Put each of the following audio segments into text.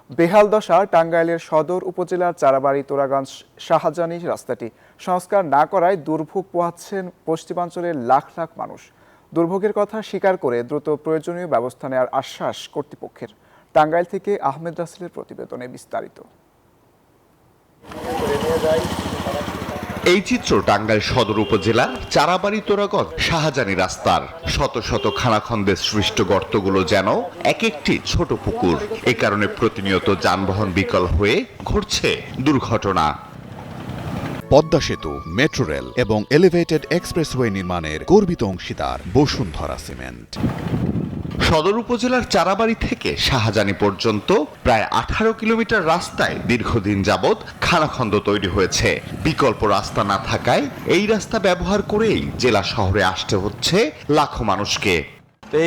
বেহাল দশা টাঙ্গাইলের সদর উপজেলার চারাবাড়ি তোরাগঞ্জ শাহজানি রাস্তাটি সংস্কার না করায় দুর্ভোগ পোহাচ্ছেন পশ্চিমাঞ্চলের লাখ লাখ মানুষ। দুর্ভোগের কথা স্বীকার করে দ্রুত প্রয়োজনীয় ব্যবস্থা নেওয়ার আশ্বাস কর্তৃপক্ষের। টাঙ্গাইল থেকে আহমেদ রাসেলের প্রতিবেদনে বিস্তারিত। এই চিত্র টাঙ্গাইল সদর উপজেলার চারাবাড়ি তোরাগঞ্জ শাহজানি রাস্তার। শত শত খানাখন্দে সৃষ্ট গর্তগুলো যেন এক একটি ছোট পুকুর। এ কারণে প্রতিনিয়ত যানবাহন বিকল হয়ে ঘটছে দুর্ঘটনা। পদ্মা সেতু, মেট্রো রেল এবং এলিভেটেড এক্সপ্রেসওয়ে নির্মাণের গর্বিত অংশীদার বসুন্ধরা সিমেন্ট। সদর উপজেলার চারাবাড়ি থেকে শাহজানি পর্যন্ত প্রায় 18 কিলোমিটার রাস্তায় দীর্ঘদিন যাবৎ খানাখন্দ তৈরি হয়েছে। বিকল্প রাস্তা না থাকায় এই রাস্তা ব্যবহার করেই জেলা শহরে আসতে হচ্ছে লাখো মানুষকে।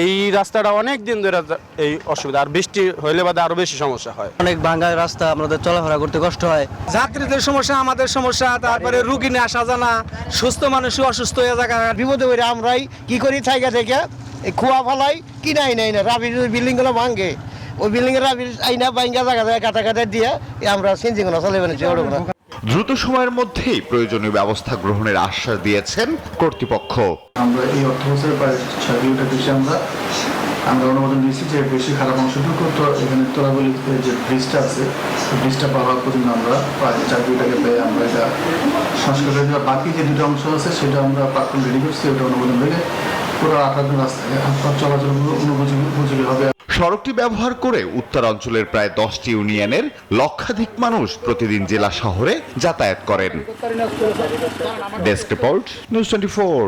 এই রাস্তাটা অনেক দিন ধরে এই অসুবিধা, আর বৃষ্টি হইলে বাদে আরো বেশি সমস্যা হয়। অনেক ভাঙা রাস্তা, আমাদের চলাফেরা করতে কষ্ট হয়। যাত্রীদের সমস্যা, আমাদের সমস্যা, তারপরে রুগী নিয়ে আসা জানা, সুস্থ মানুষও অসুস্থ হয়ে যায়। বিপদে পড়ে আমরাই কি করি, থাইকা থেকে খোয়া ফেলাই কি নাই না রাবির বিল্ডিং গুলো ভাঙে, ওই বিল্ডিং এর রাবির আইনা ভাঙ্গা জায়গা কাটা কাটা দিয়ে আমরা সিনজিগুলো চলে বেড়েছি। দ্রুত সময়ের মধ্যেই প্রয়োজনীয় ব্যবস্থা গ্রহণের আশ্বাস দিয়েছেন কর্তৃপক্ষ। আমরা এই অর্থ বছরের প্রায় 6 কিলোমিটার বেশি আমরা অনুমোদন দিয়েছি যে বেশি খারাপ অংশটুকু তো এখানে তোরাবলিতে যে ব্রিজটা আছে, ব্রিজটা পাওয়ার পর্যন্ত আমরা প্রায় 4 কোটি পেয়ে আমরা এটা সংস্কার করে দেওয়া। বাকি যে দুটো অংশ আছে সেটা আমরা প্রাক্তন রেডি করছি, ওটা অনুমোদন থেকে পুরো 18 রাস্তায় চলাচল উপযোগী হবে। সড়কটি ব্যবহার করে উত্তরাঞ্চলের প্রায় 10টি ইউনিয়নের লক্ষাধিক মানুষ প্রতিদিন জেলা শহরে যাতায়াত করেন। Desk report, news 24।